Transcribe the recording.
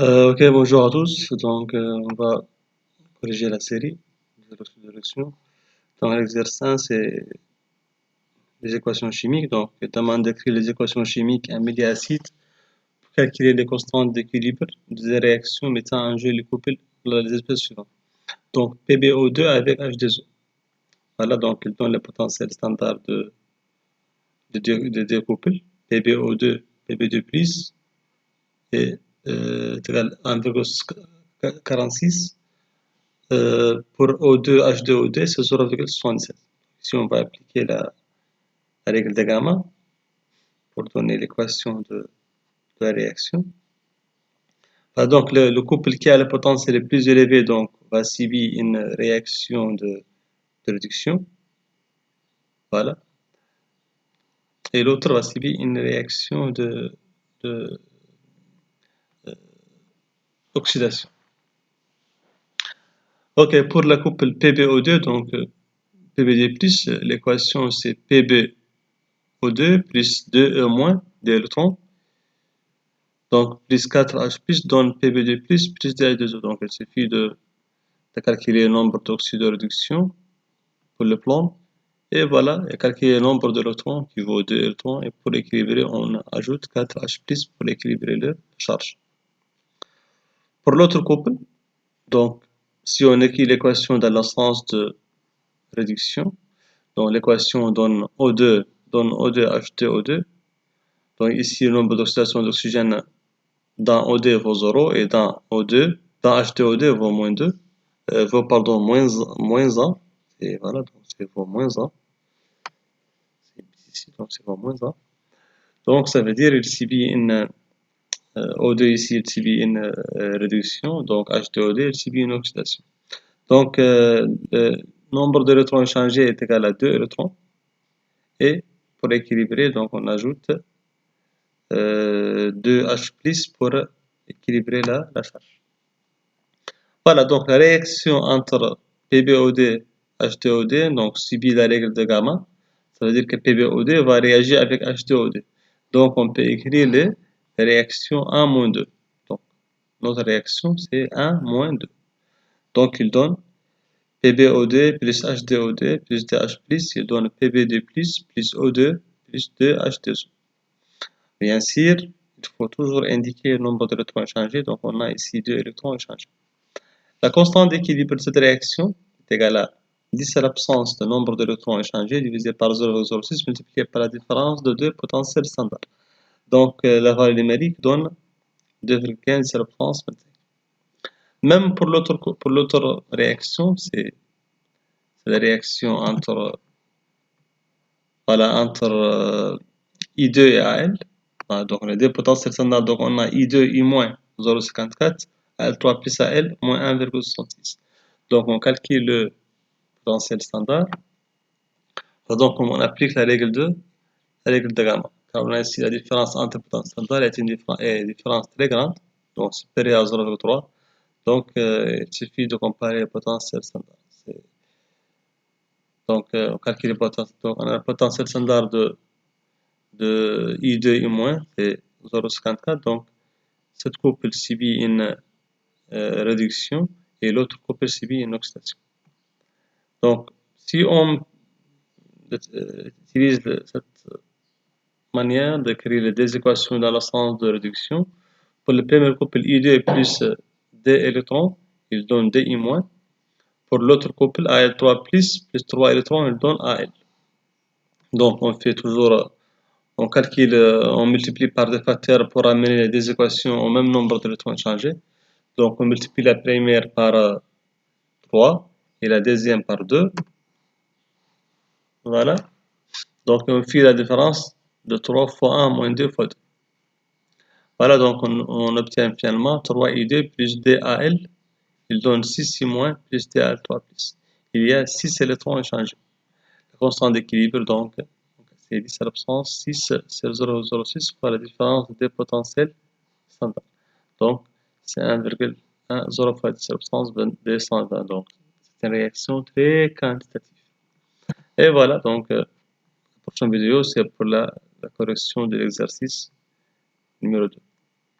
Ok, bonjour à tous. Donc, on va corriger la série de leçons. Dans l'exercice, c'est les équations chimiques. Donc, il demande d'écrire les équations chimiques amidés acides pour calculer les constantes d'équilibre des réactions mettant en jeu les couples dans les espèces suivantes. Donc, PbO2 avec H2O. Voilà, donc il donne le potentiel standard de deux couples. PbO2, Pb2 plus est égal à 1,46. Pour O2, H2O2, c'est 0,77. Si on va appliquer la règle de gamma pour donner l'équation de la réaction. Donc, le couple qui a le potentiel le plus élevé donc, va subir une réaction de réduction. Voilà. Et l'autre va subir une réaction de oxydation. Ok, pour la couple PbO2, donc PbD+, l'équation c'est PbO2 plus 2E- d'électrons. Donc, plus 4H donne Pb2 plus 2H2O. Donc, il suffit de calculer le nombre d'oxydes de réduction pour le plan. Et voilà, et calculer le nombre d'électrons qui vaut 2 électrons. Et pour équilibrer, on ajoute 4H pour équilibrer le charge. Pour l'autre couple, donc, si on écrit l'équation dans le sens de réduction, donc l'équation donne O2, H2O2. Donc, ici, le nombre d'oxydation d'oxygène dans O2 vaut 0 et dans O2, dans H2O2 vaut moins 2, vaut pardon, moins 1, et voilà, donc c'est vaut moins 1, c'est ici, donc c'est vaut moins 1. Donc ça veut dire qu'il subit une, O2 ici, il subit une réduction, donc H2O2, il subit une oxydation. Donc le nombre d'électrons échangés est égal à 2 électrons, et pour équilibrer, donc on ajoute 2H+, pour équilibrer la charge. Voilà, donc la réaction entre PbO2 et H2O2 donc, subit la règle de gamma. Ça veut dire que PbO2 va réagir avec H2O2. Donc, on peut écrire les réactions 1-2. Donc, notre réaction, c'est 1-2. Donc, il donne PbO2 plus H2O2 plus DH+, il donne Pb2 plus O2 plus 2H2O. Bien sûr, il faut toujours indiquer le nombre d'électrons échangés. Donc, on a ici 2 électrons échangés. La constante d'équilibre de cette réaction est égale à 10 à l'absence de nombre d'électrons échangés divisé par 0,06 multiplié par la différence de deux potentiels standards. Donc la valeur numérique donne 2,15 à l'absence 25. Même pour l'autre réaction, c'est la réaction entre I2 et AL. Voilà, donc les deux potentiels standards, donc on a I2 I moins 0,54, AL3 plus AL moins 1,66. Donc on calcule le potentiel standard. Donc on applique la règle de gamma. Car on a ici la différence entre potentiel standard est une différence très grande, donc supérieure à 0,3. Donc il suffit de comparer le potentiel standard. Donc on calcule le potentiel. Donc on a le potentiel standard de I2 I-, c'est 0,54. Donc cette couple subit une réduction et l'autre couple subit une oxydation. Donc si on utilise cette manière d'écrire les deux équations dans le sens de réduction, pour le premier couple I2 plus D électrons, il donne DI-. Pour l'autre couple AL3 plus 3 électrons, il donne AL. Donc on fait toujours, on calcule, on multiplie par des facteurs pour amener les deux équations au même nombre d'électrons échangés. Donc on multiplie la première par 3 et la deuxième par 2. Voilà. Donc on fait la différence de 3 fois 1 moins 2 fois 2. Voilà, donc on obtient finalement 3I2 plus DAL. Il donne 6I- plus DAL3 plus. Il y a 6 électrons échangés. La constante d'équilibre, donc, c'est 10 à l'absence, 6 c'est 0,06 fois la différence des potentiels standards. Donc, c'est 1,10 fois 10 à l'absence 220. Donc, c'est une réaction très quantitative. Et voilà, donc, la prochaine vidéo, c'est pour la correction de l'exercice numéro 2.